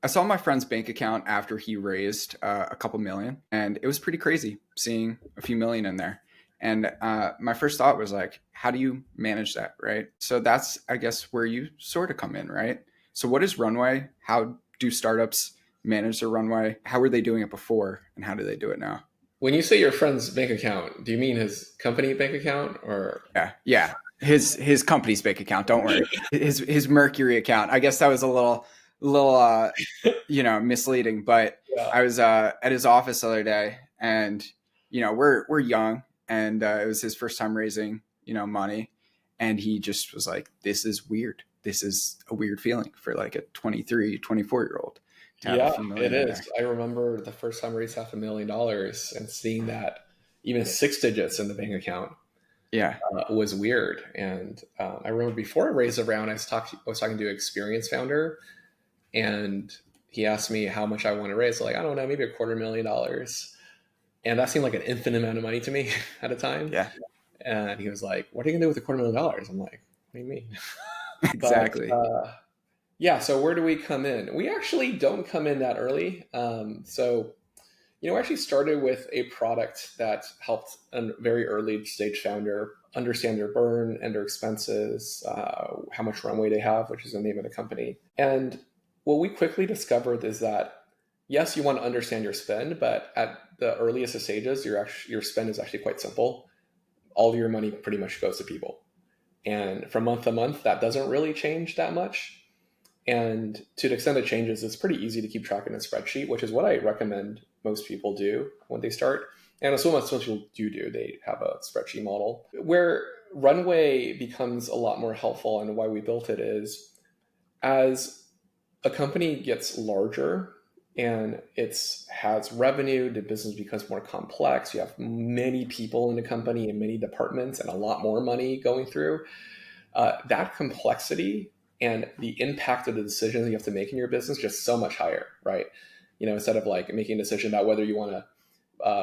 I saw my friend's bank account after he raised a couple million, and it was pretty crazy seeing a few million in there. And my first thought was like, how do you manage that, right? So that's, I guess, where you sort of come in, right? So what is runway? How do startups manage their runway? How were they doing it before, and how do they do it now? When you say your friend's bank account, do you mean his company bank account or? Yeah. His company's bank account. Don't worry. His Mercury account. I guess that was a little misleading. But Yeah. I was at his office the other day, and we're young, and it was his first time raising money, and he just was like, "This is weird. This is a weird feeling for like a 23, 24-year-old to have a Yeah, few it million in there." is. I remember the first time I raised $500,000 and seeing that even six digits in the bank account Yeah. was weird. And I remember before I raised a round, I was talking to an experienced founder, and he asked me how much I want to raise. Like, I don't know, maybe $250,000. And that seemed like an infinite amount of money to me at a time. Yeah. And he was like, "What are you gonna do with $250,000?" I'm like, "What do you mean?" But Exactly. yeah, so where do we come in? We actually don't come in that early. We actually started with a product that helped a very early stage founder understand their burn and their expenses, how much runway they have, which is the name of the company. And what we quickly discovered is that, yes, you want to understand your spend, but at the earliest of stages, your spend is actually quite simple. All of your money pretty much goes to people. And from month to month, that doesn't really change that much. And to the extent it changes, it's pretty easy to keep track in a spreadsheet, which is what I recommend most people do when they start. And that's what most people do. They have a spreadsheet model. Where Runway becomes a lot more helpful and why we built it is as a company gets larger and it has revenue, the business becomes more complex. You have many people in the company and many departments and a lot more money going through. That complexity and the impact of the decisions you have to make in your business just so much higher, right? Instead of like making a decision about whether you want to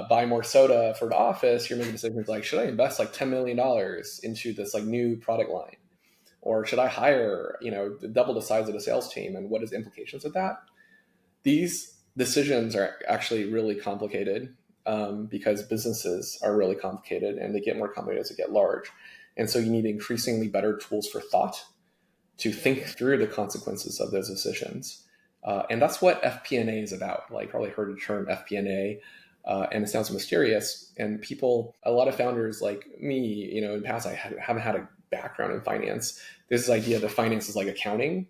buy more soda for the office, you're making decisions like, should I invest like $10 million into this like new product line? Or should I hire, double the size of the sales team? And what is the implications of that? These decisions are actually really complicated because businesses are really complicated and they get more complicated as they get large. And so you need increasingly better tools for thought to think through the consequences of those decisions. And that's what FP&A is about. Like, probably heard the term FP&A, and it sounds mysterious. And a lot of founders like me, in the past, I haven't had a background in finance. This idea that finance is like accounting,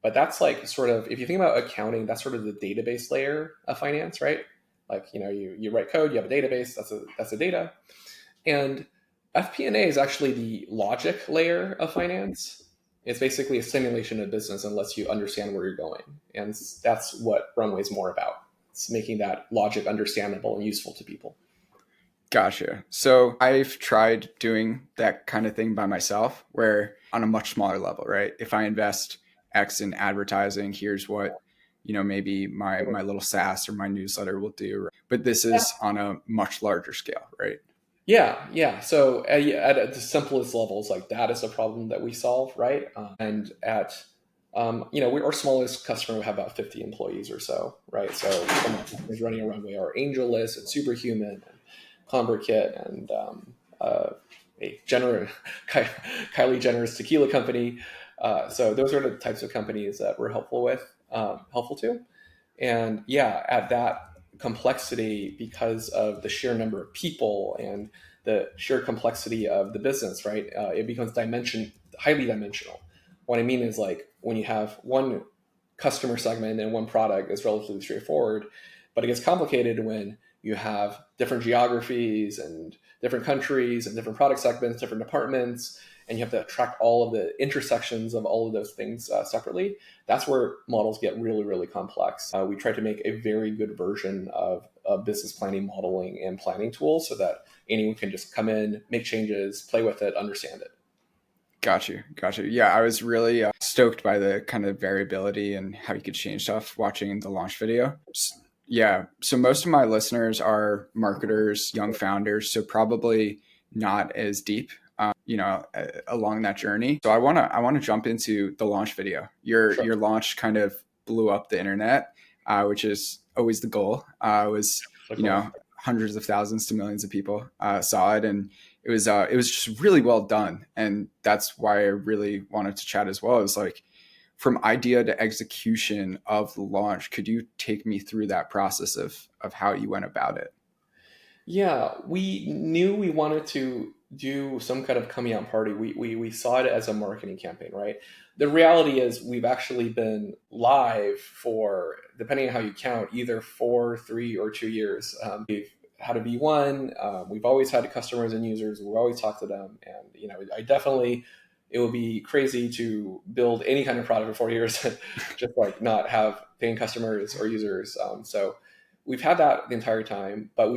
but that's like sort of, if you think about accounting, that's sort of the database layer of finance, right? Like, you write code, you have a database, that's the data. And FP&A is actually the logic layer of finance. It's basically a simulation of business and lets you understand where you're going. And that's what Runway is more about. It's making that logic understandable and useful to people. Gotcha. So I've tried doing that kind of thing by myself, where on a much smaller level, right? If I invest X in advertising, here's what, maybe my little SaaS or my newsletter will do. But this is on a much larger scale, right? Yeah. So at the simplest levels, like that is a problem that we solve, right? And at our smallest customer will have about 50 employees or so, right? So some of the companies running a Runway are AngelList and Superhuman and ConvertKit and a Kylie Jenner's tequila company. So those are the types of companies that we're helpful to. And yeah, at that complexity, because of the sheer number of people and the sheer complexity of the business, right? It becomes highly dimensional. What I mean is, like, when you have one customer segment and one product is relatively straightforward, but it gets complicated when you have different geographies and different countries and different product segments, different departments, and you have to track all of the intersections of all of those things separately. That's where models get really, really complex. We try to make a very good version of a business planning, modeling, and planning tool so that anyone can just come in, make changes, play with it, understand it. Got you. Yeah, I was really stoked by the kind of variability and how you could change stuff watching the launch video. Yeah, so most of my listeners are marketers, young founders, so probably not as deep, along that journey. So I want to jump into the launch video. Your Sure. launch kind of blew up the internet, which is always the goal. It was, hundreds of thousands to millions of people saw it, and it was just really well done. And that's why I really wanted to chat as well. Is like, from idea to execution of the launch, could you take me through that process of how you went about it? Yeah, we knew we wanted to do some kind of coming out party. We saw it as a marketing campaign, right? The reality is we've actually been live for, depending on how you count, either 4, 3, or 2 years. We've had a V1. We've always had customers and users. We've always talked to them. And, it would be crazy to build any kind of product for 4 years, just like not have paying customers or users. So we've had that the entire time, but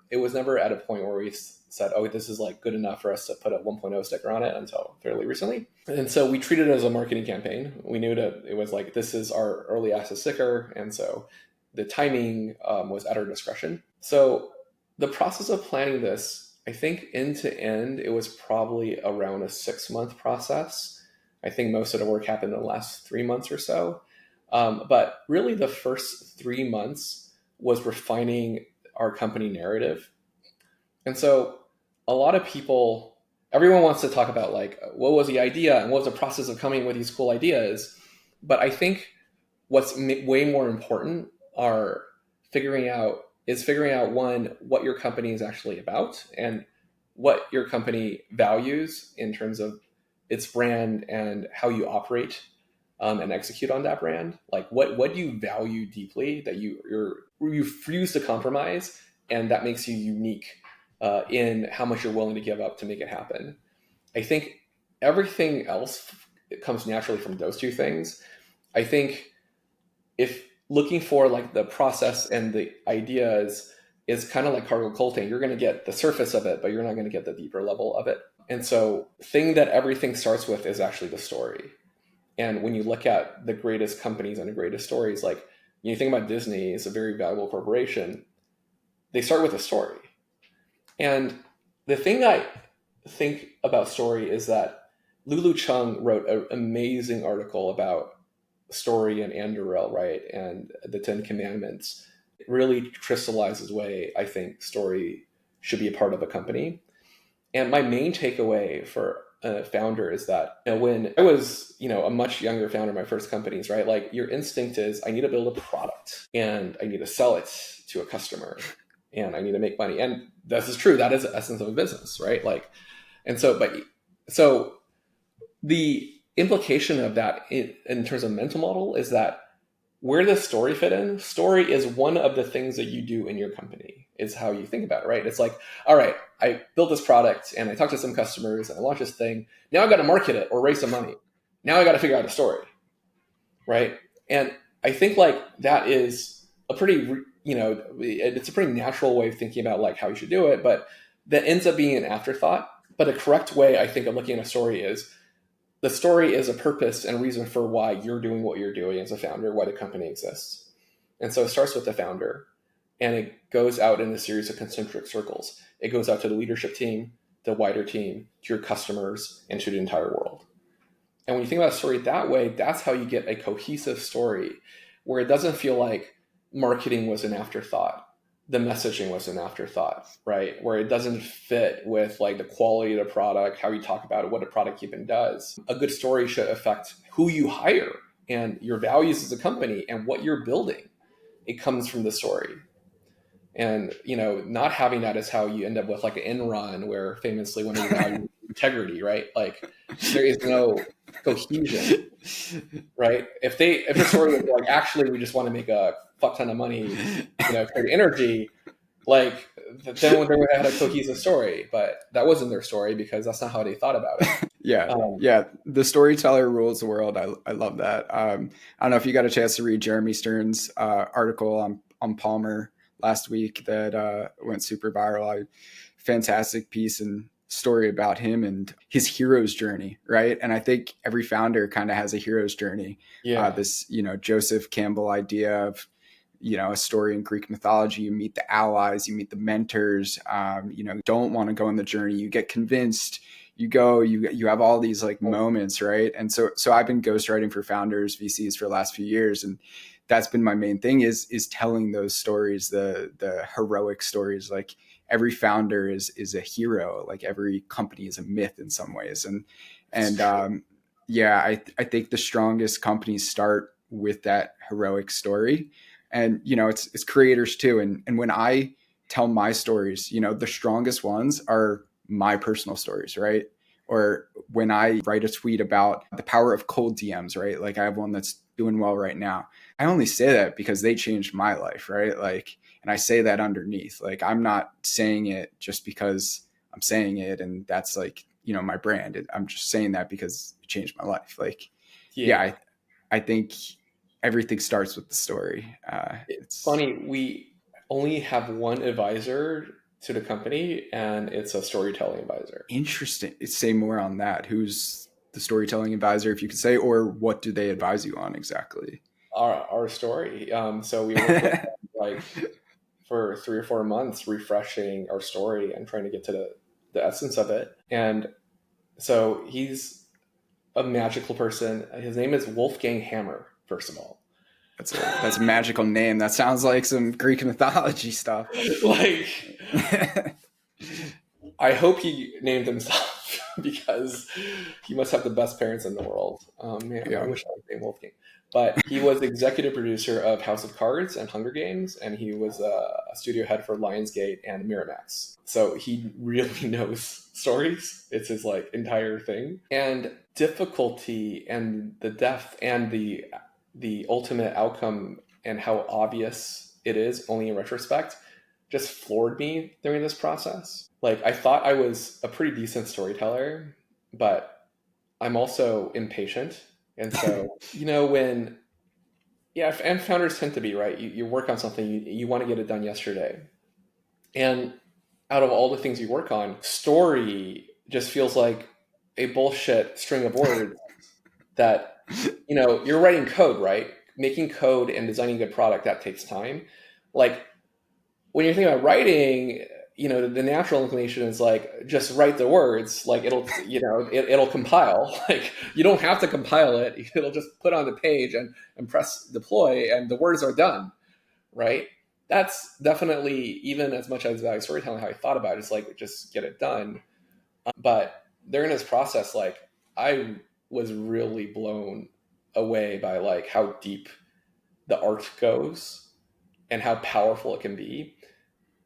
it was never at a point where we said, oh, this is like good enough for us to put a 1.0 sticker on it until fairly recently. And so we treated it as a marketing campaign. We knew that it was like, this is our early access sticker. And so the timing was at our discretion. So the process of planning this, I think end to end, it was probably around a 6-month process. I think most of the work happened in the last 3 months or so. But really the first 3 months was refining our company narrative. And so a lot of people, everyone wants to talk about like, what was the idea and what was the process of coming with these cool ideas? But I think what's way more important are figuring out, one, what your company is actually about and what your company values in terms of its brand and how you operate and execute on that brand. Like what do you value deeply that you refuse to compromise, and that makes you unique in how much you're willing to give up to make it happen. I think everything else comes naturally from those two things. I think if looking for like the process and the ideas is kind of like cargo culting, you're going to get the surface of it, but you're not going to get the deeper level of it. And so the thing that everything starts with is actually the story. And when you look at the greatest companies and the greatest stories, like you think about Disney, it's a very valuable corporation. They start with a story. And the thing I think about story is that Lulu Chung wrote an amazing article about story and Anduril, right? And the 10 Commandments. It really crystallizes way, I think, story should be a part of a company. And my main takeaway for a founder is that when I was a much younger founder, my first companies, right? Like your instinct is, I need to build a product and I need to sell it to a customer and I need to make money. And this is true. That is the essence of a business, right? Like, and so, so the implication of that in terms of mental model is that where does story fit in? Story is one of the things that you do in your company. Is how you think about it, right? It's like, all right, I built this product and I talked to some customers and I launched this thing. Now I got to market it or raise some money. Now I got to figure out a story, right? And I think like that is a pretty, it's a pretty natural way of thinking about like how you should do it, but that ends up being an afterthought. But a correct way, I think, of looking at a story is the story is a purpose and reason for why you're doing what you're doing as a founder, why the company exists. And so it starts with the founder. And it goes out in a series of concentric circles. It goes out to the leadership team, the wider team, to your customers, and to the entire world. And when you think about a story that way, that's how you get a cohesive story where it doesn't feel like marketing was an afterthought. The messaging was an afterthought, right? Where it doesn't fit with like the quality of the product, how you talk about it, what the product even does. A good story should affect who you hire and your values as a company and what you're building. It comes from the story. And, not having that is how you end up with like an Enron where famously one of the values integrity, right? Like there is no cohesion, right? If the story was like, actually, we just want to make a fuck ton of money, create energy, like then they would have had a cohesive story, but that wasn't their story because that's not how they thought about it. Yeah. The storyteller rules the world. I love that. I don't know if you got a chance to read Jeremy Stern's article on Palmer last week that went super viral. Fantastic piece and story about him and his hero's journey, right? And I think every founder kind of has a hero's journey. Yeah. This, Joseph Campbell idea of, a story in Greek mythology. You meet the allies, you meet the mentors, don't want to go on the journey. You get convinced, you have all these like moments, right? And so I've been ghostwriting for founders, VCs for the last few years, and that's been my main thing is telling those stories, the heroic stories. Like every founder is a hero, like every company is a myth in some ways. And yeah, I think the strongest companies start with that heroic story. And it's creators too. And when I tell my stories, the strongest ones are my personal stories, right? Or when I write a tweet about the power of cold DMs, right? Like I have one that's doing well right now. I only say that because they changed my life, right? Like, and I say that underneath. Like I'm not saying it just because I'm saying it and that's like, my brand. I'm just saying that because it changed my life. Like, yeah, Yeah. I think everything starts with the story. It's It's funny. We only have one advisor to the company, and it's a storytelling advisor. interesting. Say more on that. Who's the storytelling advisor, if you could say, or what do they advise you on exactly? Our story. So we worked with them, like for 3 or 4 months, refreshing our story and trying to get to the essence of it. And so he's a magical person. His name is Wolfgang Hammer, first of all. That's a magical name. That sounds like some Greek mythology stuff. Like, I hope he named himself because he must have the best parents in the world. Man, I Yeah, wish I was named Wolfgang. But he was executive producer of House of Cards and Hunger Games, and he was a studio head for Lionsgate and Miramax. So he really knows stories. It's his like entire thing. And difficulty and the depth and the ultimate outcome and how obvious it is only in retrospect just floored me during this process. Like I thought I was a pretty decent storyteller, but I'm also impatient. And so, when, yeah, and founders tend to be, right? You work on something, you want to get it done yesterday. And out of all the things you work on, story just feels like a bullshit string of words that, you're writing code, right? Making code and designing a good product, that takes time. Like when you're thinking about writing, the natural inclination is like just write the words, like it'll compile. Like you don't have to compile it; it'll just put on the page and press deploy, and the words are done, right? That's definitely, even as much as about storytelling, how I thought about it, is like just get it done. But during this process, like I was really blown away by like how deep the art goes and how powerful it can be.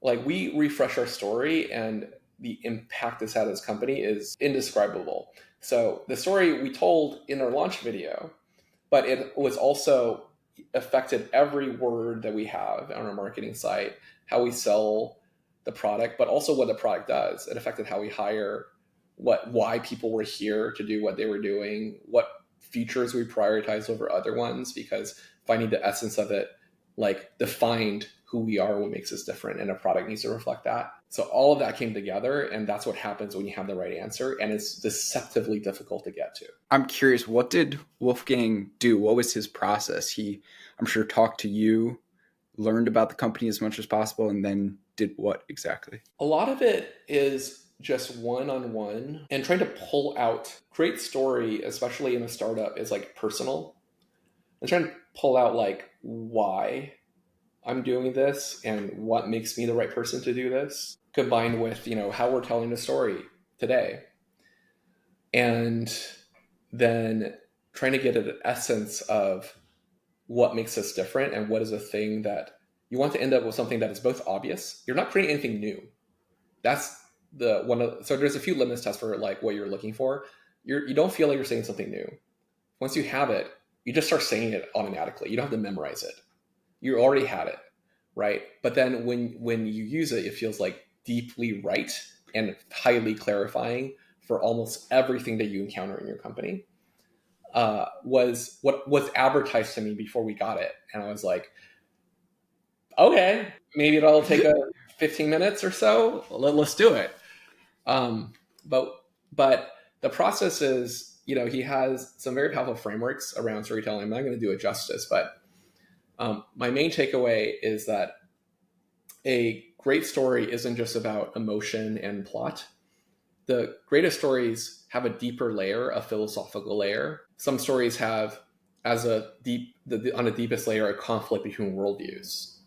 Like we refresh our story and the impact this had as a company is indescribable. So the story we told in our launch video, but it was also affected every word that we have on our marketing site, how we sell the product, but also what the product does. It affected how we hire, why people were here to do what they were doing, what features we prioritize over other ones, because finding the essence of it like defined who we are, what makes us different, and a product needs to reflect that. So all of that came together, and that's what happens when you have the right answer, and it's deceptively difficult to get to. I'm curious, what did Wolfgang do? What was his process? He, I'm sure, talked to you, learned about the company as much as possible, and then did what exactly? A lot of it is just one-on-one and trying to pull out great story, especially in a startup, is like personal, and trying to pull out like why I'm doing this and what makes me the right person to do this, combined with, how we're telling the story today. And then trying to get at the essence of what makes us different and what is a thing that you want to end up with, something that is both obvious. You're not creating anything new. That's the one of, so there's a few litmus tests for like what you're looking for. You don't feel like you're saying something new. Once you have it, you just start saying it automatically. You don't have to memorize it. You already had it, right? But then when you use it, it feels like deeply right and highly clarifying for almost everything that you encounter in your company. Was what was advertised to me before we got it, and I was like, okay, maybe it'll take 15 minutes or so. Let's do it. Um, but the process is, he has some very powerful frameworks around storytelling. I'm not going to do it justice, but my main takeaway is that a great story isn't just about emotion and plot. the greatest stories have a deeper layer, a philosophical layer. Some stories have, as on the deepest layer, a conflict between worldviews,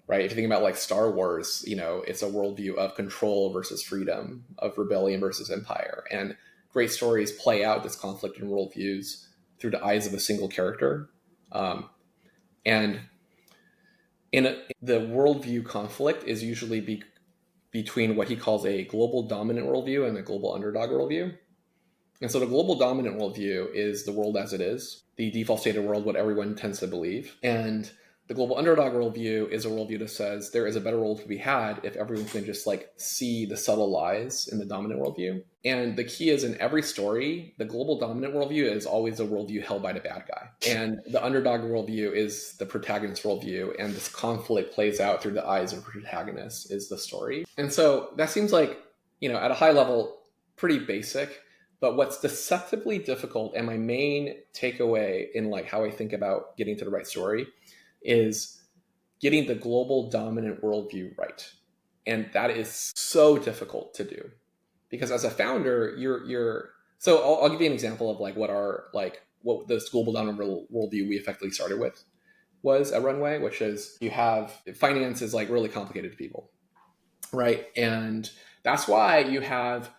right? If you think about like Star Wars, it's a worldview of control versus freedom, of rebellion versus empire. And great stories play out this conflict in worldviews through the eyes of a single character. And the worldview conflict is usually between what he calls a global dominant worldview and a global underdog worldview. And so the global dominant worldview is the world as it is, the default state of the world, what everyone tends to believe. And the global underdog worldview is a worldview that says there is a better world to be had if everyone can just like see the subtle lies in the dominant worldview. And the key is in every story, the global dominant worldview is always a worldview held by the bad guy. And the underdog worldview is the protagonist worldview. And this conflict plays out through the eyes of the protagonist is the story. And so that seems like, at a high level, pretty basic. But what's deceptively difficult, and my main takeaway in like how I think about getting to the right story, is getting the global dominant worldview right. And that is so difficult to do because as a founder, so I'll give you an example of like what this global dominant worldview we effectively started with was at Runway, which is you have finance is like really complicated to people, right? And that's why you have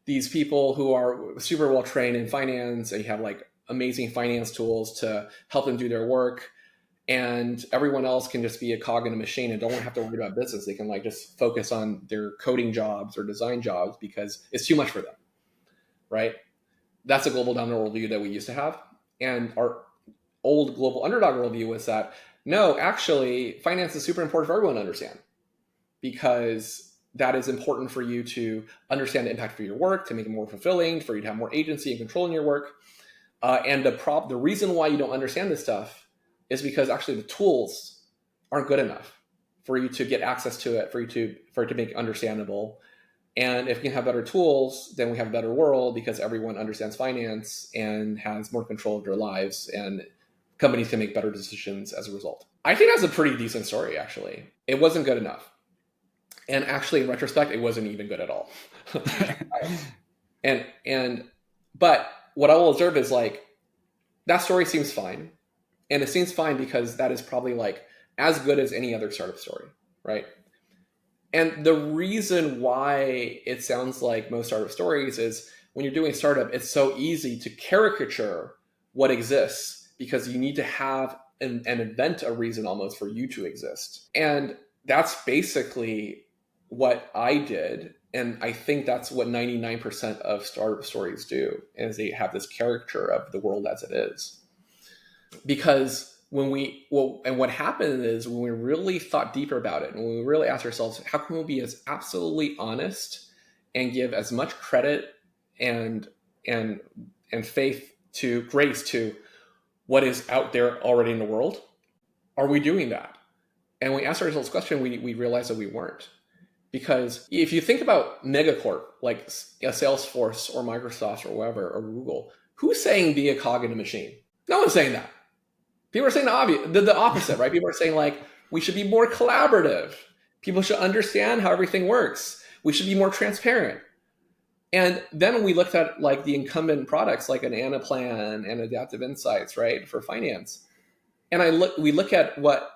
these people who are super well trained in finance and you have like amazing finance tools to help them do their work. And everyone else can just be a cog in a machine and don't have to worry about business. They can like just focus on their coding jobs or design jobs because it's too much for them, right? That's a global dominant worldview that we used to have. And our old global underdog worldview was that, no, actually, finance is super important for everyone to understand because that is important for you to understand the impact for your work, to make it more fulfilling, for you to have more agency and control in your work. And the reason why you don't understand this stuff is because actually the tools aren't good enough for you to get access to it, for it to make it understandable. And if we can have better tools, then we have a better world because everyone understands finance and has more control of their lives and companies can make better decisions as a result. I think that's a pretty decent story, actually. It wasn't good enough. And actually, in retrospect, it wasn't even good at all. But what I will observe is like, that story seems fine. And it seems fine because that is probably like as good as any other startup story, right? And the reason why it sounds like most startup stories is when you're doing startup, it's so easy to caricature what exists because you need to have an invent a reason almost for you to exist. And that's basically what I did. And I think that's what 99% of startup stories do, is they have this caricature of the world as it is. Because what happened is when we really thought deeper about it, and when we really asked ourselves, how can we be as absolutely honest and give as much credit and faith to grace to what is out there already in the world? Are we doing that? And when we asked ourselves this question, we realized that we weren't. Because if you think about megacorp, like a Salesforce or Microsoft or whoever, or Google, who's saying be a cog in a machine? No one's saying that. People are saying the opposite, right? People are saying like, we should be more collaborative. People should understand how everything works. We should be more transparent. And then we looked at like the incumbent products like an Anaplan and Adaptive Insights, right, for finance. And we look at what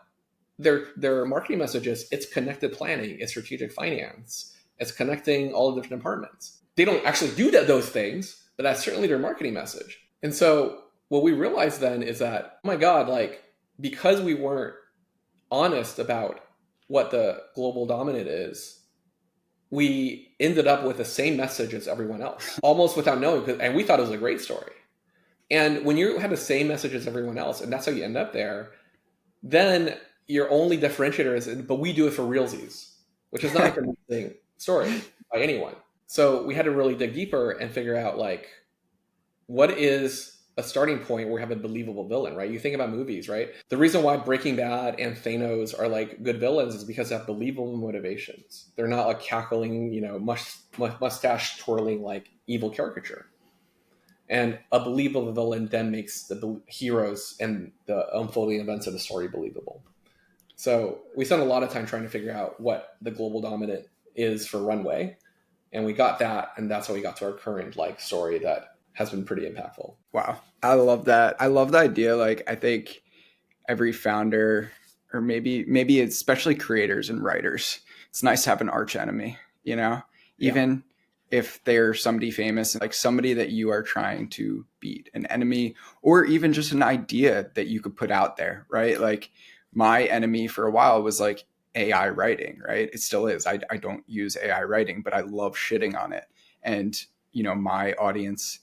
their marketing message is. It's connected planning, it's strategic finance, it's connecting all the different departments. They don't actually do those things, but that's certainly their marketing message. And so what we realized then is that, oh my God, like, because we weren't honest about what the global dominant is, we ended up with the same message as everyone else, almost without knowing, and we thought it was a great story. And when you have the same message as everyone else, and that's how you end up there, then your only differentiator is, but we do it for realsies, which is not a convincing story by anyone. So we had to really dig deeper and figure out, like, what is a starting point where we have a believable villain, right? You think about movies, right? The reason why Breaking Bad and Thanos are like good villains is because they have believable motivations. They're not like cackling, mustache twirling like evil caricature. And a believable villain then makes the heroes and the unfolding events of the story believable. So we spent a lot of time trying to figure out what the global dominant is for Runway. And we got that, and that's how we got to our current like story that has been pretty impactful. Wow. I love that. I love the idea. Like, I think every founder, or maybe especially creators and writers, it's nice to have an arch enemy, you know, Yeah. even if they're somebody famous, like somebody that you are trying to beat, an enemy, or even just an idea that you could put out there, right? Like, my enemy for a while was like AI writing, right? It still is. I don't use AI writing, but I love shitting on it. And, my audience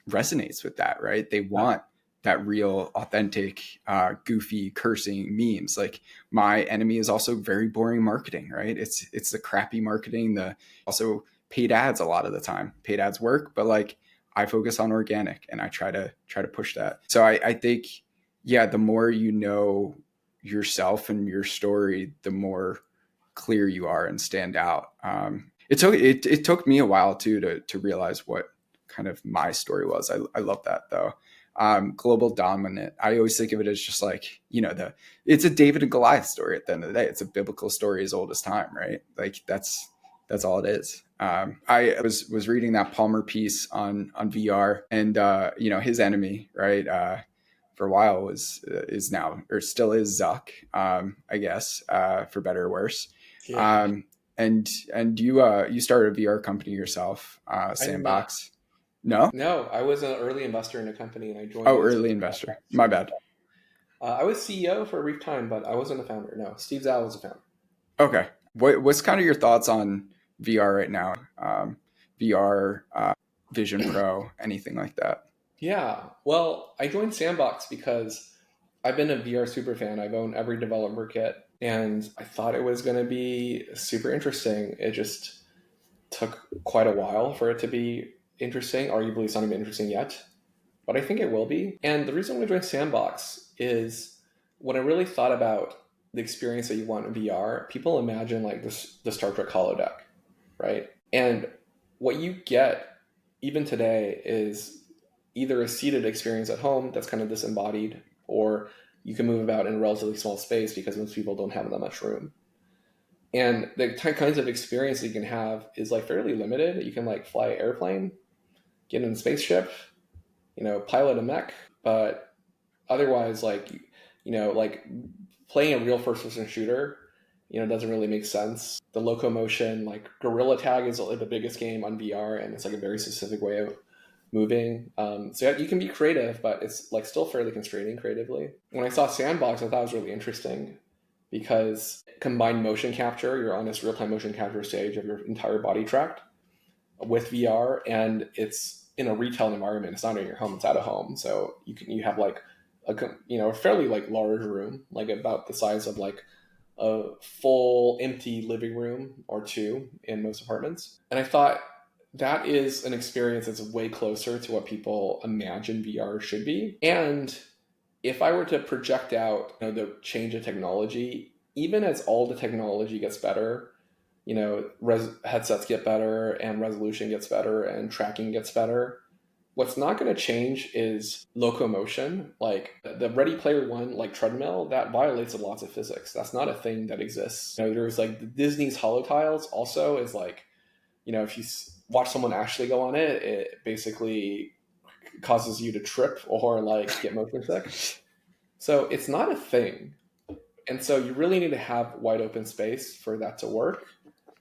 resonates with that, right? They want that real, authentic, goofy, cursing memes. Like, my enemy is also very boring marketing, right? It's the crappy marketing, the also paid ads a lot of the time. Paid ads work, but like, I focus on organic and I try to push that. So I think, yeah, the more you know yourself and your story, the more clear you are and stand out. It took me a while too to realize what kind of my story was. I love that though. Global dominant. I always think of it as just like, it's a David and Goliath story at the end of the day. It's a biblical story as old as time, right? Like, that's all it is. I was reading that Palmer piece on VR, and his enemy, right? For a while is now, or still is, Zuck, I guess, for better or worse. Yeah. And you started a VR company yourself, I did not. Sandbox. No? No, I was an early investor in a company, and I joined Oh, it as early a investor. My bad. I was CEO for a brief time, but I wasn't a founder. No, Steve Zhao was a founder. Okay. What's kind of your thoughts on VR right now? VR, Vision Pro, anything like that? Yeah, well, I joined Sandbox because I've been a VR super fan. I've owned every developer kit, and I thought it was going to be super interesting. It just took quite a while for it to be interesting. Arguably, it's not even interesting yet, but I think it will be. And the reason I joined Sandbox is when I really thought about the experience that you want in VR, people imagine like this the Star Trek holodeck, right? And what you get even today is either a seated experience at home that's kind of disembodied, or you can move about in a relatively small space because most people don't have that much room. And the kinds of experience that you can have is like fairly limited. You can like fly an airplane, get in a spaceship, pilot a mech, but otherwise, like playing a real first-person shooter, doesn't really make sense. The locomotion, like Gorilla Tag, is like the biggest game on VR, and it's like a very specific way of moving. So yeah, you can be creative, but it's like still fairly constraining creatively. When I saw Sandbox, I thought it was really interesting because combined motion capture, you're on this real-time motion capture stage of your entire body tracked with VR, and it's in a retail environment. It's not in your home; it's at a home. So you have like a fairly like large room, like about the size of like a full empty living room or two in most apartments. And I thought that is an experience that's way closer to what people imagine VR should be. And if I were to project out, the change of technology, even as all the technology gets better, headsets get better and resolution gets better and tracking gets better. What's not going to change is locomotion. Like the Ready Player One, like treadmill, that violates the laws of physics. That's not a thing that exists. There's like Disney's Holotiles also is like, if you watch someone actually go on it, it basically causes you to trip or like get motion sick. So it's not a thing. And so you really need to have wide open space for that to work.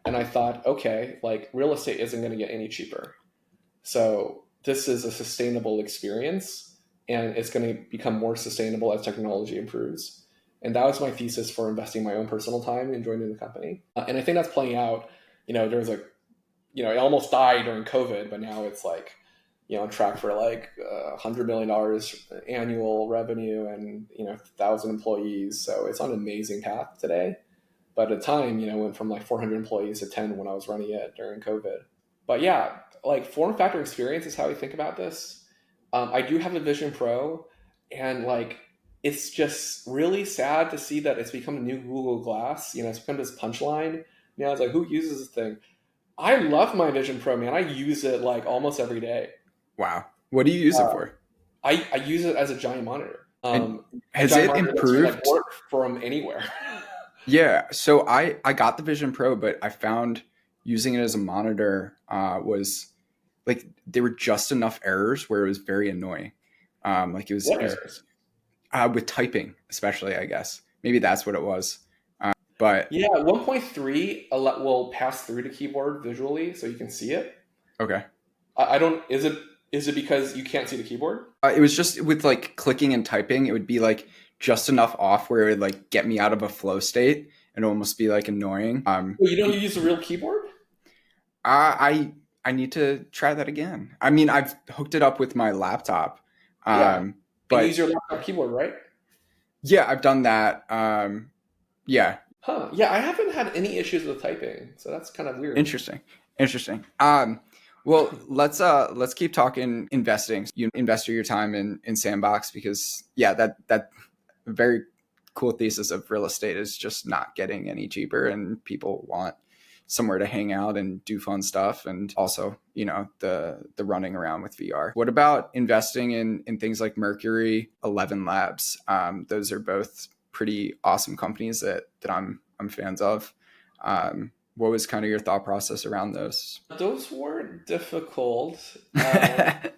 And I thought, okay, like real estate isn't going to get any cheaper. So this is a sustainable experience, and it's going to become more sustainable as technology improves. And that was my thesis for investing my own personal time in joining the company. And I think that's playing out. There's it almost died during COVID, but now it's like, on track for like $100 million annual revenue and, 1,000 employees. So it's on an amazing path today. But at the time, went from like 400 employees to 10 when I was running it during COVID. But yeah, like form factor experience is how I think about this. I do have a Vision Pro, and like it's just really sad to see that it's become a new Google Glass. It's become this punchline. It's like, who uses this thing? I love my Vision Pro, man. I use it like almost every day. Wow. What do you use it for? I use it as a giant monitor. And A has giant it monitor lets me, like, improved? work from anywhere. Yeah. So I got the Vision Pro, but I found using it as a monitor was like there were just enough errors where it was very annoying. Like What it was errors? with typing, especially, I guess. Maybe that's what it was. But Yeah, 1.3 will pass through the keyboard visually, so you can see it. okay. I don't. Is it because you can't see the keyboard? It was just with like clicking and typing, it would be like just enough off where it would like get me out of a flow state and almost be like annoying. Oh, you don't use a real keyboard? I need to try that again. I mean, I've hooked it up with my laptop, Yeah, and you use but your laptop keyboard, right? yeah, I've done that. Yeah, Huh. Yeah, I haven't had any issues with typing, so that's kind of weird. interesting, interesting. Well, let's keep talking investing. You invest your time in Sandbox because yeah, that very cool thesis of real estate is just not getting any cheaper, and people want somewhere to hang out and do fun stuff, and also the running around with VR. What about investing in things like Mercury, 11 Labs? Those are both pretty awesome companies that I'm fans of. What was kind of your thought process around those? Those weren't difficult.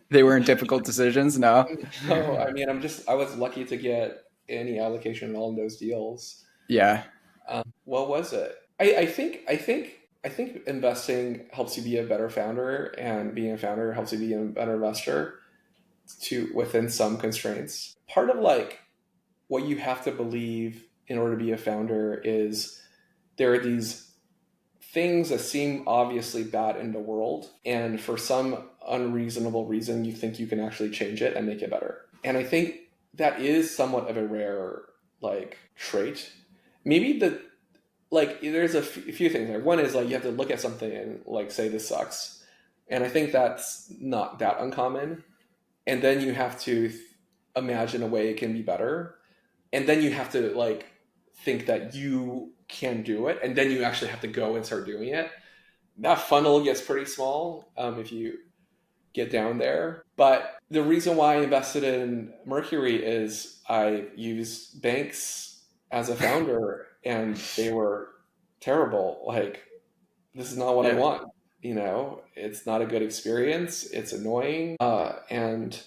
They weren't difficult decisions, no. No, I mean, I was lucky to get any allocation in all of those deals. Yeah, What was it? I think investing helps you be a better founder, and being a founder helps you be a better investor to within some constraints. Part of like what you have to believe in order to be a founder is there are these things that seem obviously bad in the world, and for some unreasonable reason you think you can actually change it and make it better. And I think that is somewhat of a rare like trait. Maybe the like there's a few things there. One is like you have to look at something and like say this sucks, and I think that's not that uncommon. And then you have to imagine a way it can be better, and then you have to like think that you can do it, and then you actually have to go and start doing it. That funnel gets pretty small if you get down there. But the reason why I invested in Mercury is I used banks as a founder, and they were terrible. Like, this is not what I yeah. want. It's not a good experience. It's annoying, and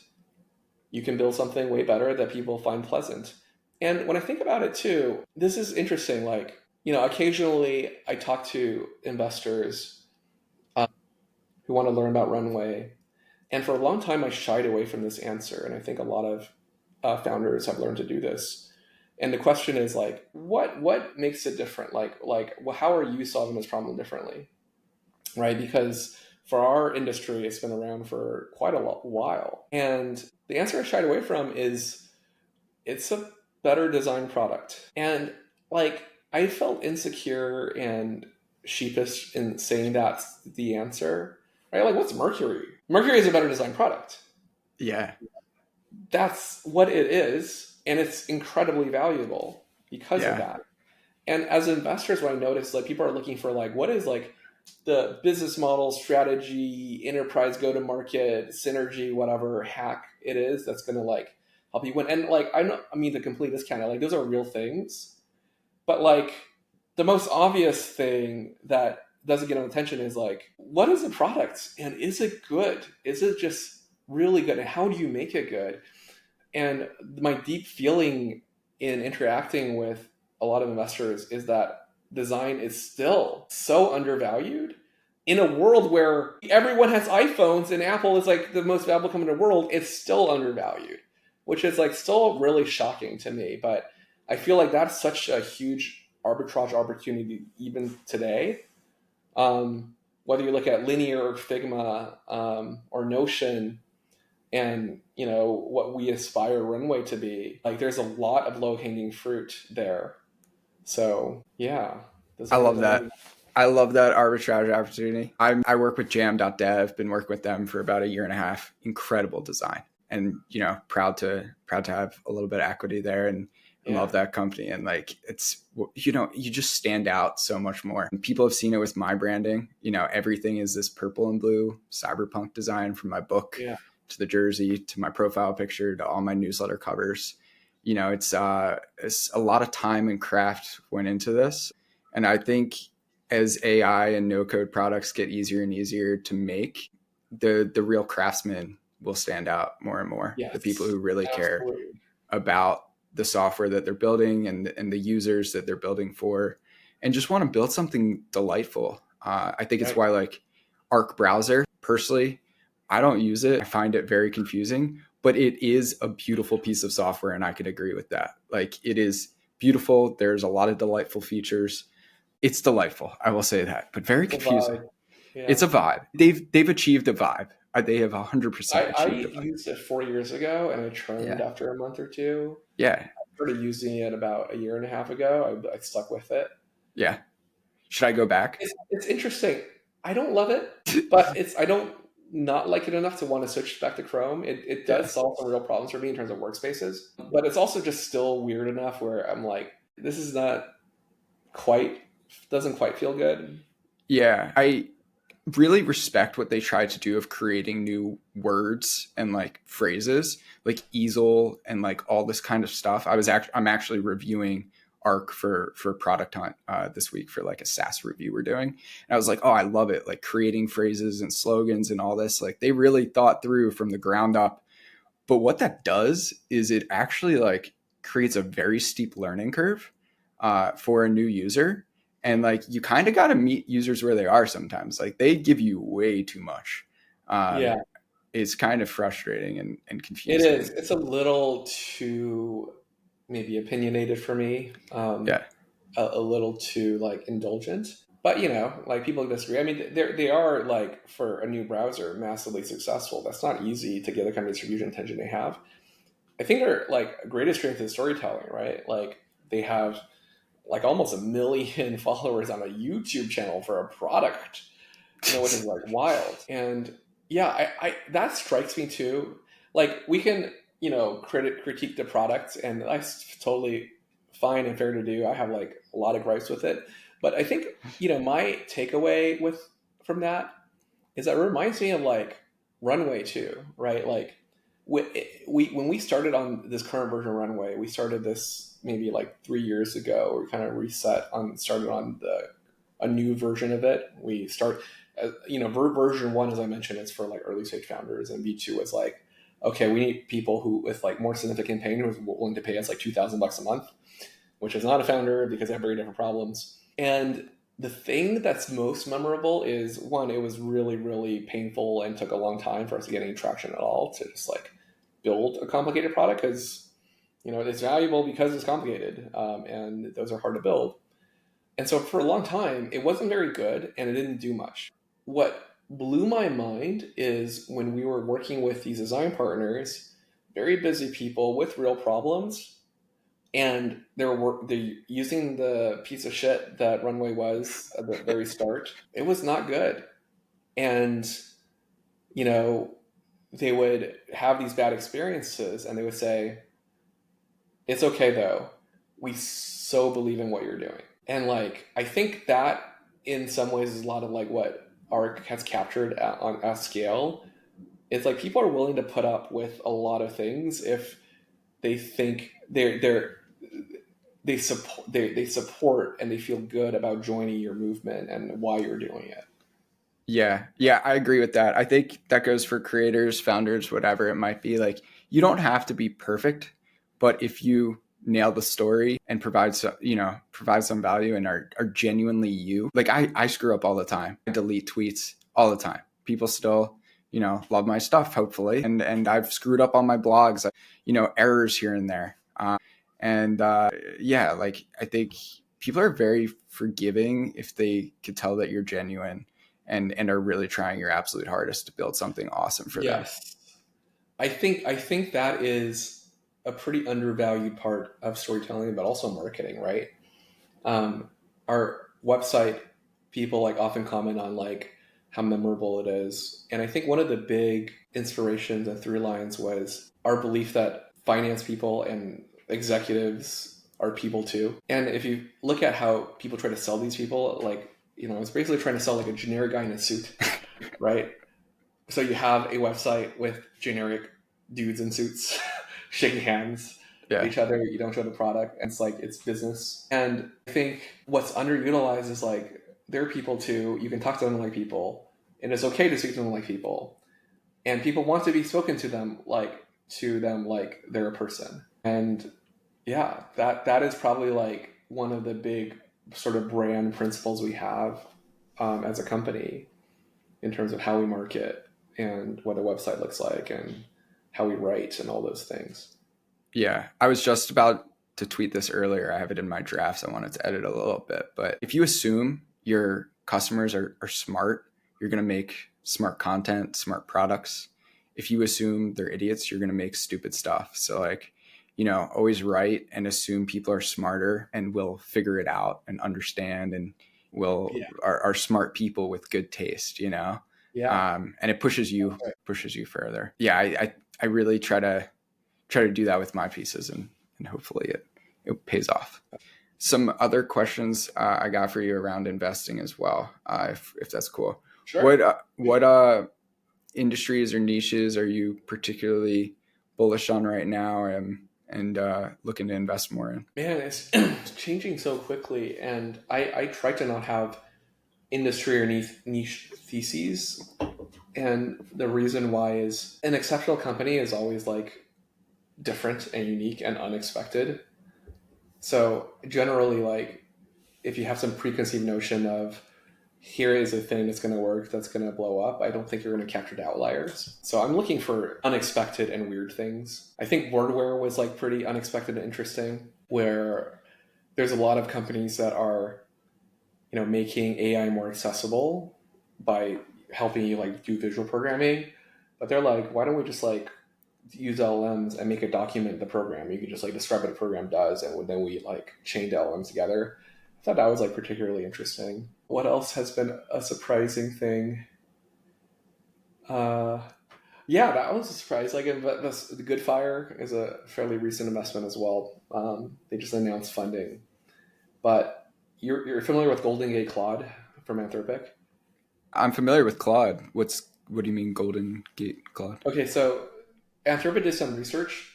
you can build something way better that people find pleasant. And when I think about it too, this is interesting. Like, occasionally I talk to investors who want to learn about Runway. And for a long time, I shied away from this answer. And I think a lot of founders have learned to do this. And the question is like, what makes it different? Well, how are you solving this problem differently? Right? Because for our industry, it's been around for quite a while. And the answer I shied away from is it's a better designed product. And like, I felt insecure and sheepish in saying that's the answer. Right? Like, what's Mercury? Mercury is a better designed product. Yeah. That's what it is, and it's incredibly valuable because of Yeah. that. And as investors, what I notice, like, people are looking for like what is like the business model, strategy, enterprise go to market, synergy, whatever hack it is that's going to like help you win. And like I mean, the complete discount, like those are real things, but like the most obvious thing that doesn't get attention is like, what is the product, and is it good? Is it just really good, and how do you make it good? And my deep feeling in interacting with a lot of investors is that design is still so undervalued in a world where everyone has iPhones and Apple is like the most valuable company in the world. It's still undervalued, which is like still really shocking to me. But I feel like that's such a huge arbitrage opportunity even today. Whether you look at Linear or Figma or Notion, and what we aspire Runway to be, like there's a lot of low-hanging fruit there. So yeah, I design is love that. amazing. I love that arbitrage opportunity. I work with jam.dev, been working with them for about a year and a half. Incredible design. And proud to have a little bit of equity there, and Yeah, love that company. And like it's you just stand out so much more. And people have seen it with my branding. Everything is this purple and blue cyberpunk design, from my book yeah. to the jersey to my profile picture to all my newsletter covers. It's a lot of time and craft went into this. And I think as AI and no code products get easier and easier to make, the real craftsmen will stand out more and more. The people Yes, who really care absolutely. about the software that they're building and the users that they're building for, and just want to build something delightful. I think it's Right. why like Arc browser, personally, I don't use it. I find it very confusing, but it is a beautiful piece of software, and I can agree with that. Like it is beautiful. There's a lot of delightful features. It's delightful, I will say that, but very It's a confusing. vibe. It's Yeah. a vibe. They've achieved a vibe. They have 100% I achieved a vibe. used it 4 years ago and I churned Yeah. after a month or two. Yeah. Started using it about a year and a half ago. I stuck with it. Yeah. Should I go back? It's interesting. I don't love it, but I don't not like it enough to want to switch back to Chrome. It Yeah. does solve some real problems for me in terms of workspaces, but it's also just still weird enough where I'm like, this is not quite doesn't quite feel good. Yeah. I really respect what they tried to do of creating new words and like phrases like easel and like all this kind of stuff. I'm actually reviewing Arc for Product Hunt this week for like a SaaS review we're doing. And I was like, oh, I love it. Like creating phrases and slogans and all this. Like they really thought through from the ground up. But what that does is it actually like creates a very steep learning curve for a new user. And like you kind of got to meet users where they are sometimes. Like they give you way too much. Yeah, It's kind of frustrating and it is. confusing. It's a little too maybe opinionated for me. Yeah. A little too like indulgent. But like people disagree. I mean, they are like for a new browser massively successful. That's not easy to get the kind of distribution attention they have. I think their like greatest strength is storytelling, right? Like they have like almost 1 million followers on a YouTube channel for a product, which is like wild. And yeah, I that strikes me too. Like we can, critique the product, and that's totally fine and fair to do. I have like a lot of gripes with it, but I think my takeaway from that is that it reminds me of like Runway too, right? Like we when we started on this current version of Runway, we started this maybe like 3 years ago. We kind of started on a new version of it. We start, version one, as I mentioned, is for like early stage founders, and V2 is like, okay, we need people who with like more significant pain who's willing to pay us like $2,000 a month, which is not a founder because they have very different problems. And the thing that's most memorable is one, it was really, really painful and took a long time for us to get any traction at all to just like build a complicated product because, it's valuable because it's complicated, and those are hard to build. And so for a long time, it wasn't very good and it didn't do much. What blew my mind is when we were working with these design partners, very busy people with real problems, and they're using the piece of shit that Runway was at the very start. It was not good, and you know they would have these bad experiences, and they would say, "It's okay though. We so believe in what you're doing." And like I think that in some ways is a lot of like what Arc has captured at scale. It's like people are willing to put up with a lot of things if they think they support and they feel good about joining your movement and why you're doing it. Yeah. Yeah. I agree with that. I think that goes for creators, founders, whatever it might be. Like you don't have to be perfect, but if you nail the story and provide some value and are genuinely you, like I screw up all the time. I delete tweets all the time. People still, love my stuff, hopefully. And I've screwed up on my blogs, errors here and there. Yeah, like I think people are very forgiving if they could tell that you're genuine and are really trying your absolute hardest to build something awesome for them. Yes, I think that is a pretty undervalued part of storytelling, but also marketing, right? Our website people like often comment on like how memorable it is, and I think one of the big inspirations and through lines was our belief that finance people and executives are people too. And if you look at how people try to sell these people, like it's basically trying to sell like a generic guy in a suit, right? So you have a website with generic dudes in suits shaking hands with Yeah. each other. You don't show the product, and it's like it's business. And I think what's underutilized is like they're people too. You can talk to them like people, and it's okay to speak to them like people. And people want to be spoken to them like they're a person. And yeah, that is probably like one of the big sort of brand principles we have as a company in terms of how we market and what a website looks like and how we write and all those things. Yeah, I was just about to tweet this earlier. I have it in my drafts. I wanted to edit a little bit. But if you assume your customers are smart, you're going to make smart content, smart products. If you assume they're idiots, you're going to make stupid stuff. So, like, always write and assume people are smarter and will figure it out and understand and Yeah. are smart people with good taste, Yeah. and it pushes you further. Yeah, I really try to do that with my pieces, and hopefully it pays off. Some other questions I got for you around investing as well, if that's cool. Sure. What industries or niches are you particularly bullish on right now, and looking to invest more in? Man, it's changing so quickly. And I try to not have industry or niche theses. And the reason why is an exceptional company is always like different and unique and unexpected. So generally, like if you have some preconceived notion of here is a thing that's going to work, that's going to blow up, I don't think you're going to capture the outliers. So I'm looking for unexpected and weird things. I think wordware was like pretty unexpected and interesting, where there's a lot of companies that are, making AI more accessible by helping you like do visual programming. But they're like, why don't we just like use LLMs and make a document the program? You can just like describe what the program does, and then we like chain the LLMs together. I thought that was like particularly interesting. What else has been a surprising thing? Uh, yeah, that was a surprise. Like the Good Fire is a fairly recent investment as well. They just announced funding, but you're familiar with Golden Gate Claude from Anthropic? I'm familiar with Claude. What do you mean Golden Gate Claude? Okay, so Anthropic did some research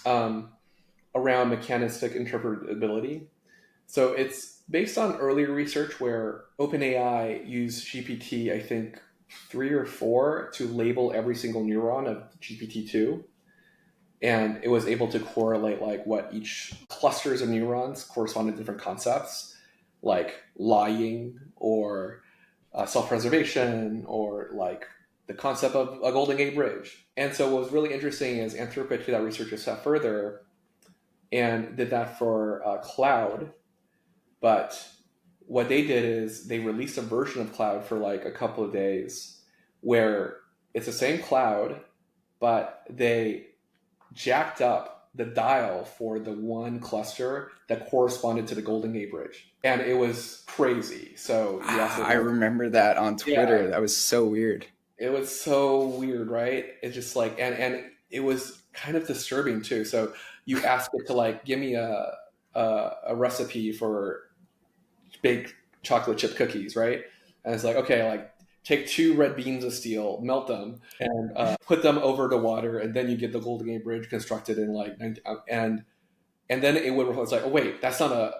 um, around mechanistic interpretability. So it's based on earlier research where OpenAI used GPT, I think 3 or 4, to label every single neuron of GPT-2. And it was able to correlate like what each clusters of neurons correspond to different concepts, like lying or self-preservation or like the concept of a Golden Gate Bridge. And so what was really interesting is Anthropic took that research a step further and did that for cloud. But what they did is they released a version of cloud for like a couple of days where it's the same cloud, but they jacked up the dial for the one cluster that corresponded to the Golden Gate Bridge. And it was crazy. So you I remember that on Twitter. Yeah, That was so weird. it was so weird, right? It's just like, and it was kind of disturbing too. So you ask it to like give me a recipe for big chocolate chip cookies, right? And it's like, okay, like take 2 red beams of steel, melt them, and put them over the water, and then you get the Golden Gate Bridge constructed in like and then it would. It's like, oh wait, that's not a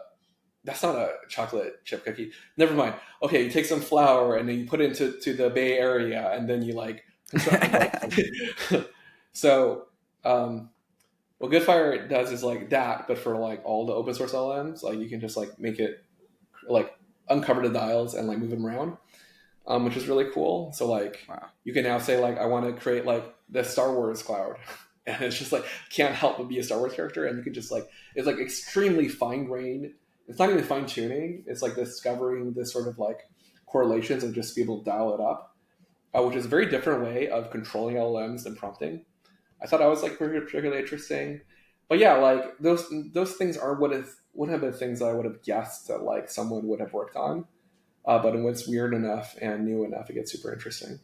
chocolate chip cookie. Never mind. Okay, you take some flour and then you put it into the Bay Area, and then you like construct. So, what Goodfire does is like that, but for like all the open source LMs, like you can just like make it like uncover the dials and like move them around, which is really cool. So like Wow. you can now say like I want to create like the Star Wars cloud, and it's just like can't help but be a Star Wars character, and you can just like it's like extremely fine grained. It's not even fine tuning. It's like discovering this sort of like correlations and just be able to dial it up, which is a very different way of controlling LLMs than prompting. I thought that was like particularly interesting. But yeah, like those things are would have been things that I would have guessed that like someone would have worked on. But when it's weird enough and new enough, it gets super interesting.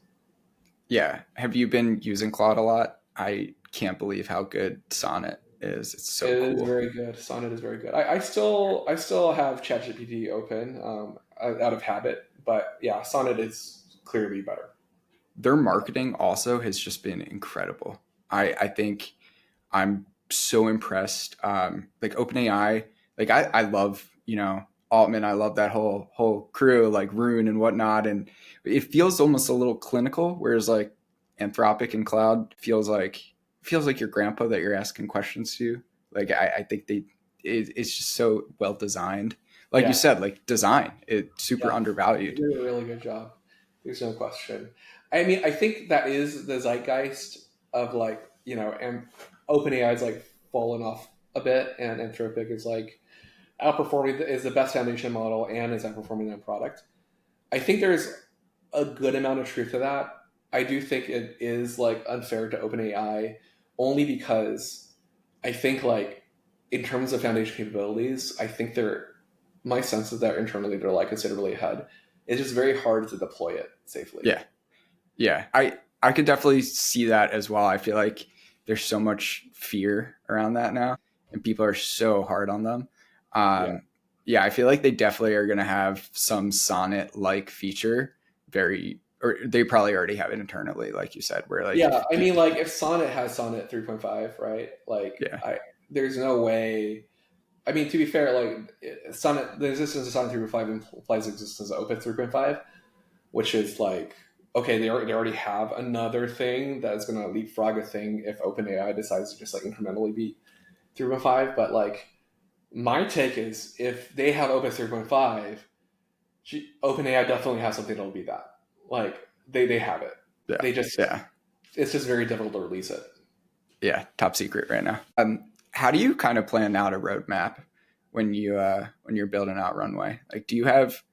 Yeah. Have you been using Claude a lot? I can't believe how good Sonnet is. It's It so is cool. very good. Sonnet is very good. I still have ChatGPT open out of habit, but yeah, Sonnet is clearly better. Their marketing also has just been incredible. I think I'm so impressed. Like OpenAI, like I love, Altman. I love that whole crew, like Rune and whatnot. And it feels almost a little clinical, whereas like Anthropic and Cloud feels like your grandpa that you're asking questions to. Like I think it's just so well designed. Like you Yeah, said, like design, it's super yeah, they undervalued. did a really good job. There's no question. I mean, I think that is the zeitgeist of like, and OpenAI is like fallen off a bit, and Anthropic is like outperforming, is the best foundation model and is outperforming their product. I think there's a good amount of truth to that. I do think it is like unfair to OpenAI only because I think like in terms of foundation capabilities, I think my sense is that internally they're like considerably ahead. It's just very hard to deploy it safely. Yeah. Yeah. I could definitely see that as well. I feel like there's so much fear around that now and people are so hard on them. Yeah. Yeah, I feel like they definitely are going to have some Sonnet like feature or they probably already have it internally, like you said, where like, Yeah. I mean, like if Sonnet has Sonnet 3.5, right? Like yeah, there's no way. I mean, to be fair, like Sonnet, the existence of Sonnet 3.5 implies the existence of Opus 3.5, which is like, okay, they already have another thing that's going to leapfrog a thing if OpenAI decides to just like incrementally beat 3.5. But like, my take is if they have Opus 3.5, OpenAI definitely has something that'll beat that. Like, they have it. yeah, They just, yeah, it's just very difficult to release it. yeah, top secret right now. How do you kind of plan out a roadmap when you're building out Runway? Like, do you have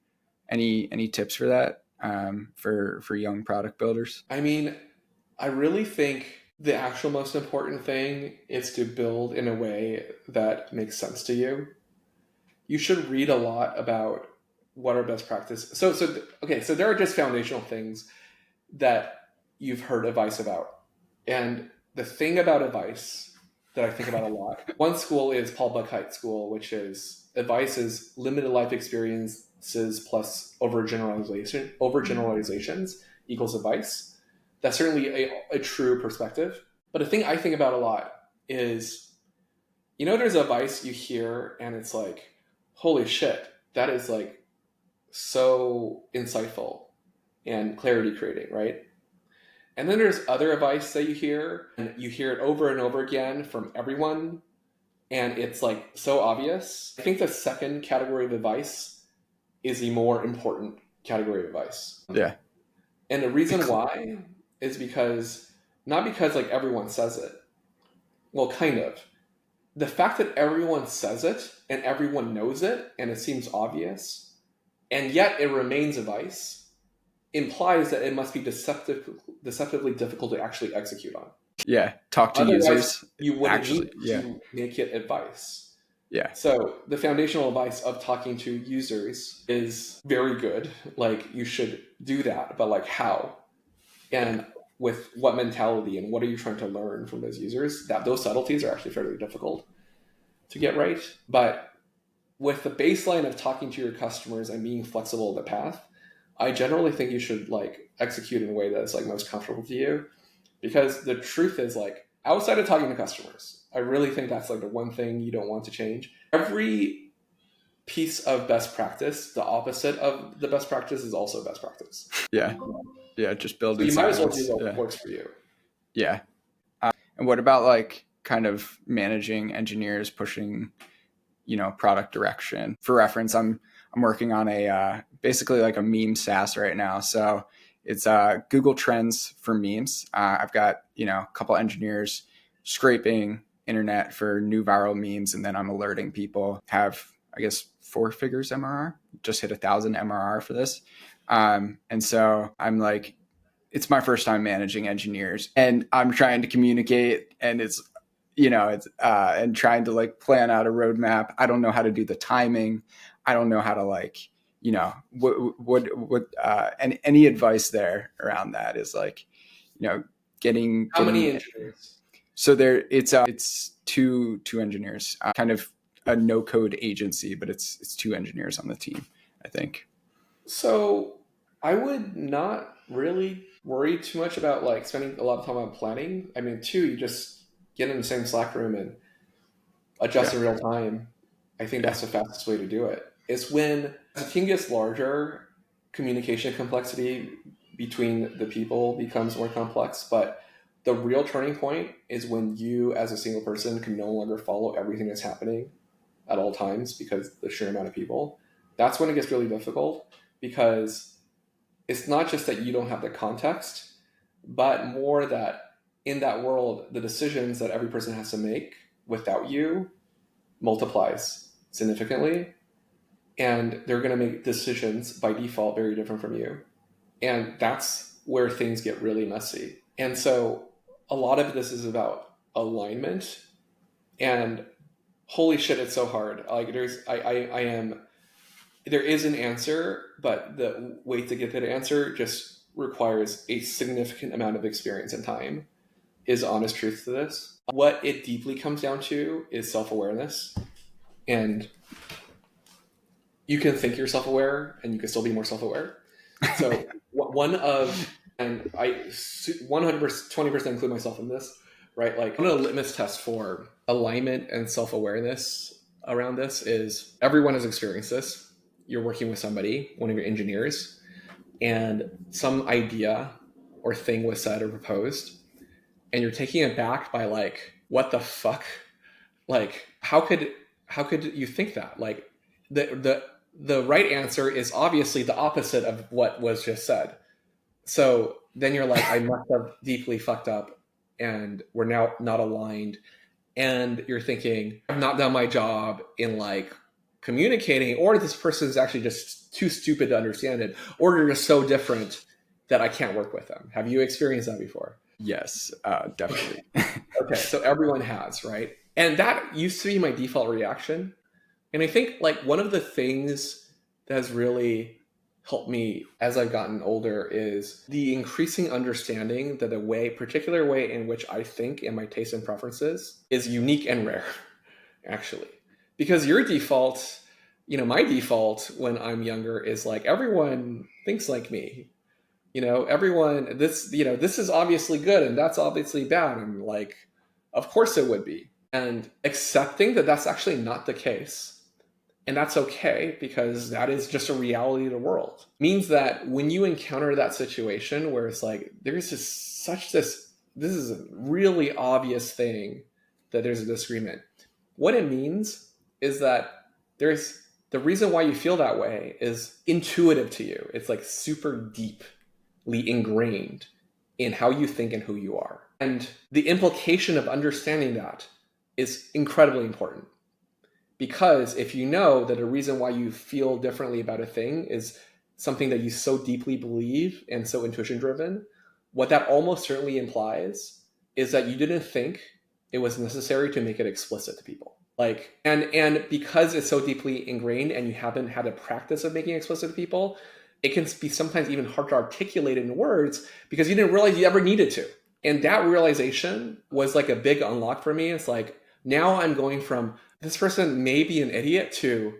any tips for that for young product builders? I mean, I really think the actual most important thing is to build in a way that makes sense to you. You should read a lot about what are best practices. Okay, so there are just foundational things that you've heard advice about. And the thing about advice that I think about a lot, one school is Paul Buchheit school, which is advice is limited life experiences plus overgeneralizations equals advice. That's certainly a true perspective. But a thing I think about a lot is, there's advice you hear and it's like, holy shit, that is like so insightful and clarity creating, right? And then there's other advice that you hear, and you hear it over and over again from everyone, and it's like so obvious. I think the second category of advice is the more important category of advice. Yeah, And the reason why is not because like everyone says it. Well, kind of. The fact that everyone says it and everyone knows it and it seems obvious, and yet it remains advice, implies that it must be deceptively difficult to actually execute on. yeah. Talk to Otherwise, users. you wouldn't Actually, need to make it advice. yeah, So the foundational advice of talking to users is very good. Like you should do that, but like how? And with what mentality and what are you trying to learn from those users? Those subtleties are actually fairly difficult to get right. But with the baseline of talking to your customers and being flexible in the path, I generally think you should like execute in a way that's like most comfortable to you. Because the truth is like outside of talking to customers, I really think that's like the one thing you don't want to change. Every piece of best practice, the opposite of the best practice is also best practice. yeah, yeah. Just So building you might as well do silence. what Yeah, works for you. yeah. And what about like kind of managing engineers pushing, product direction? For reference, I'm working on a basically like a meme SaaS right now. So it's Google Trends for memes. I've got a couple engineers scraping internet for new viral memes, and then I'm alerting people. Have I guess 4 figures MRR? Just hit 1,000 MRR for this, and so I'm like, it's my first time managing engineers, and I'm trying to communicate, and it's and trying to like plan out a roadmap. I don't know how to do the timing. I don't know how to like, and any advice there around that is like, getting How many engineers? so it's two engineers, kind of a no code agency, but it's 2 engineers on the team, I think. So I would not really worry too much about like spending a lot of time on planning. I mean, you just get in the same Slack room and adjust Yeah. in real time. I think Yeah. that's the fastest way to do it. is when the team gets larger, communication complexity between the people becomes more complex. But the real turning point is when you, as a single person, can no longer follow everything that's happening at all times because the sheer amount of people. That's when it gets really difficult, because it's not just that you don't have the context, but more that in that world, the decisions that every person has to make without you multiplies significantly. And they're going to make decisions by default very different from you. And that's where things get really messy. And so a lot of this is about alignment. And holy shit, it's so hard. Like there is an answer, but the way to get that answer just requires a significant amount of experience and time, is honest truth to this. What it deeply comes down to is self-awareness. And you can think you're self-aware and you can still be more self-aware. So and I 120% include myself in this, right? Like one of the litmus tests for alignment and self-awareness around this is everyone has experienced this. You're working with somebody, one of your engineers, and some idea or thing was said or proposed, and you're taking it back by like, what the fuck? Like, how could you think that? Like the right answer is obviously the opposite of what was just said. So then you're like, I must have deeply fucked up and we're now not aligned. And you're thinking, I've not done my job in like communicating, or this person is actually just too stupid to understand it, or they're just so different that I can't work with them. Have you experienced that before? Yes, definitely. Okay, so everyone has, right? And that used to be my default reaction. And I think like one of the things that has really helped me as I've gotten older is the increasing understanding that the particular way in which I think and my tastes and preferences is unique and rare, actually. Because your default, my default when I'm younger is like, everyone thinks like me. Everyone, this is obviously good and that's obviously bad. And like, of course it would be. And accepting that that's actually not the case. And that's okay, because that is just a reality of the world. Means that when you encounter that situation where it's like, there's this is a really obvious thing that there's a disagreement. What it means is that the reason why you feel that way is intuitive to you. It's like super deeply ingrained in how you think and who you are. And the implication of understanding that is incredibly important. Because if you know that the reason why you feel differently about a thing is something that you so deeply believe and so intuition driven, what that almost certainly implies is that you didn't think it was necessary to make it explicit to people. Like, and because it's so deeply ingrained and you haven't had a practice of making it explicit to people, it can be sometimes even hard to articulate in words because you didn't realize you ever needed to. And that realization was like a big unlock for me. It's like, now I'm going from this person may be an idiot to,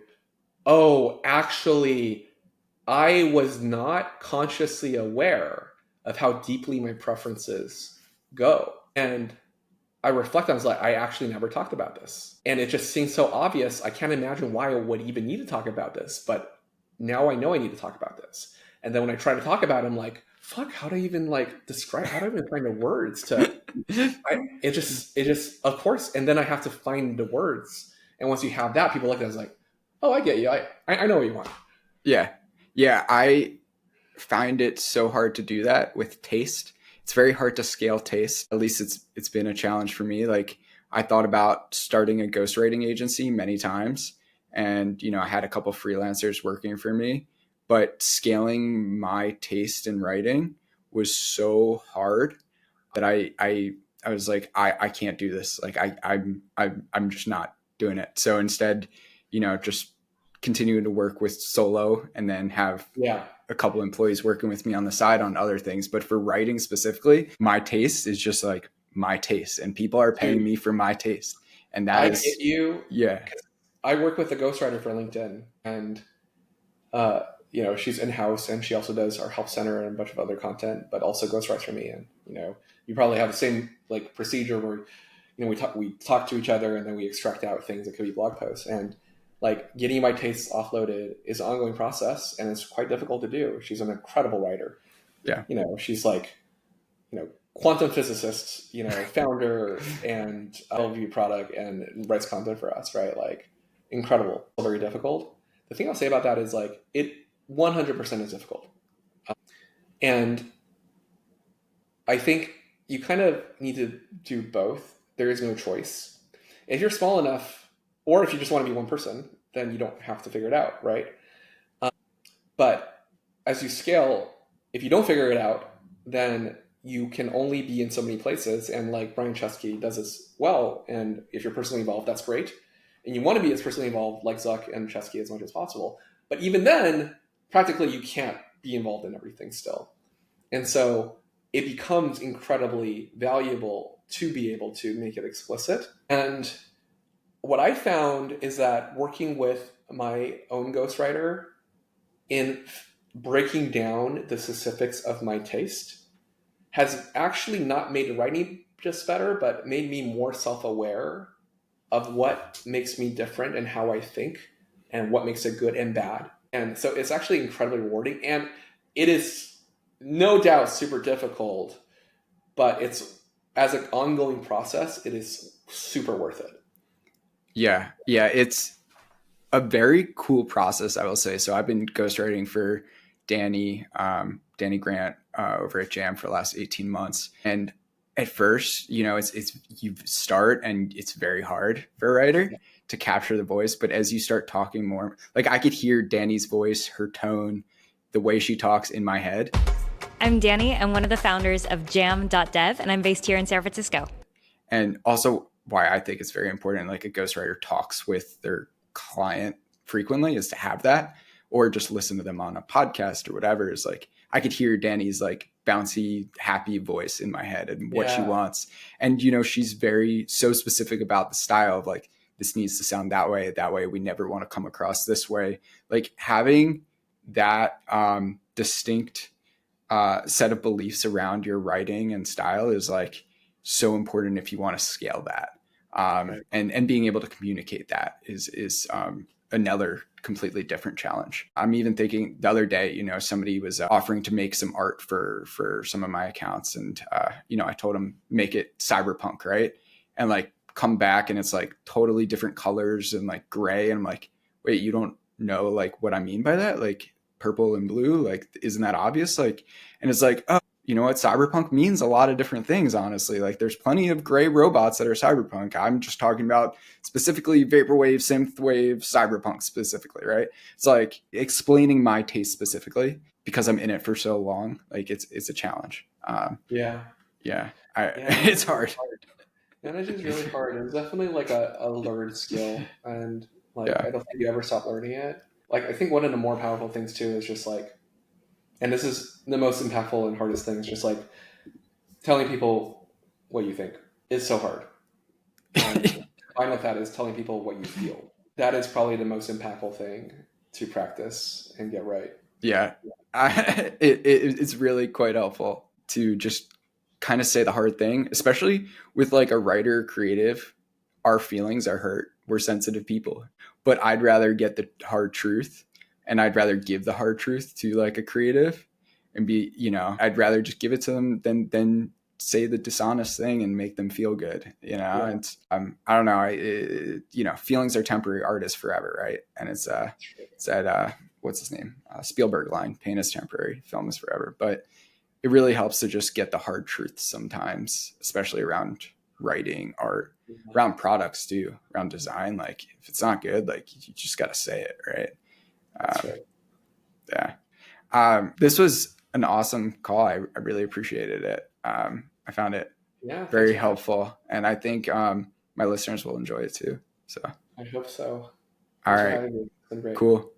oh, actually, I was not consciously aware of how deeply my preferences go. And I reflect on it, I was like, I actually never talked about this. And it just seems so obvious. I can't imagine why I would even need to talk about this. But now I know I need to talk about this. And then when I try to talk about it, I'm like, fuck, how do I even how do I even find the words to, it just, of course. And then I have to find the words. And once you have that, people look at it as like, oh, I get you. I know what you want. Yeah. I find it so hard to do that with taste. It's very hard to scale taste. At least it's been a challenge for me. Like I thought about starting a ghostwriting agency many times, and I had a couple freelancers working for me, but scaling my taste in writing was so hard that I was like, I can't do this. Like I'm just not doing it. So instead, just continuing to work with solo and then have a couple employees working with me on the side on other things. But for writing specifically, my taste is just like my taste, and people are paying me for my taste. And that is, get you. Yeah. I work with a ghostwriter for LinkedIn, and she's in-house, and she also does our help center and a bunch of other content, but also ghostwrites for me. And you probably have the same like procedure where we talk to each other and then we extract out things that could be blog posts. And like getting my tastes offloaded is an ongoing process, and it's quite difficult to do. She's an incredible writer. Yeah. She's like, quantum physicist, founder and LV product, and writes content for us, right? Like, incredible, very difficult. The thing I'll say about that is like, it 100% is difficult. And I think you kind of need to do both. There is no choice. If you're small enough, or if you just want to be one person, then you don't have to figure it out, right? But as you scale, if you don't figure it out, then you can only be in so many places. And like Brian Chesky does this well. And if you're personally involved, that's great. And you want to be as personally involved like Zuck and Chesky as much as possible. But even then, practically you can't be involved in everything still. And so it becomes incredibly valuable to be able to make it explicit. And what I found is that working with my own ghostwriter in breaking down the specifics of my taste has actually not made writing just better, but made me more self-aware of what makes me different and how I think and what makes it good and bad. And so it's actually incredibly rewarding, and it is no doubt super difficult, but it's, as an ongoing process, it is super worth it. Yeah. It's a very cool process, I will say. So I've been ghostwriting for Danny Grant over at Jam for the last 18 months. And at first, it's you start and it's very hard for a writer to capture the voice. But as you start talking more, like I could hear Danny's voice, her tone, the way she talks in my head. I'm Danny. I'm one of the founders of Jam.dev, and I'm based here in San Francisco. And also why I think it's very important, like a ghostwriter talks with their client frequently, is to have that, or just listen to them on a podcast or whatever. Is like, I could hear Danny's like bouncy, happy voice in my head and what she wants. And, she's so specific about the style of like, this needs to sound that way. We never want to come across this way. Like having that distinct set of beliefs around your writing and style is like so important if you want to scale that. Right. And being able to communicate that is another completely different challenge. I'm even thinking the other day, somebody was offering to make some art for some of my accounts. And, I told him, make it cyberpunk, right? And like come back and it's like totally different colors and like gray. And I'm like, wait, you don't know like what I mean by that? Like purple and blue, like, isn't that obvious? Like, and it's like, oh, you know what? Cyberpunk means a lot of different things, honestly. Like there's plenty of gray robots that are cyberpunk. I'm just talking about specifically vaporwave, synthwave, cyberpunk specifically, right? It's like explaining my taste specifically because I'm in it for so long. Like it's a challenge. It's hard. Managing is really hard. It's definitely like a learned skill. And like, I don't think you ever stop learning it. Like, I think one of the more powerful things too is just like, and this is the most impactful and hardest thing, is just like telling people what you think is so hard. And fine with that is telling people what you feel. That is probably the most impactful thing to practice and get right. Yeah. It's really quite helpful to just kind of say the hard thing, especially with like a writer creative. Our feelings are hurt. We're sensitive people, but I'd rather get the hard truth, and I'd rather give the hard truth to like a creative and be, I'd rather just give it to them than say the dishonest thing and make them feel good, And I don't know, feelings are temporary, art is forever, right? And it's that what's his name, Spielberg line, pain is temporary, film is forever. But it really helps to just get the hard truths sometimes, especially around writing, art, around products too, around design. Like if it's not good, like you just got to say it, right? Yeah. This was an awesome call. I really appreciated it. I found it very helpful, and I think my listeners will enjoy it too. So I hope so. All right. Cool.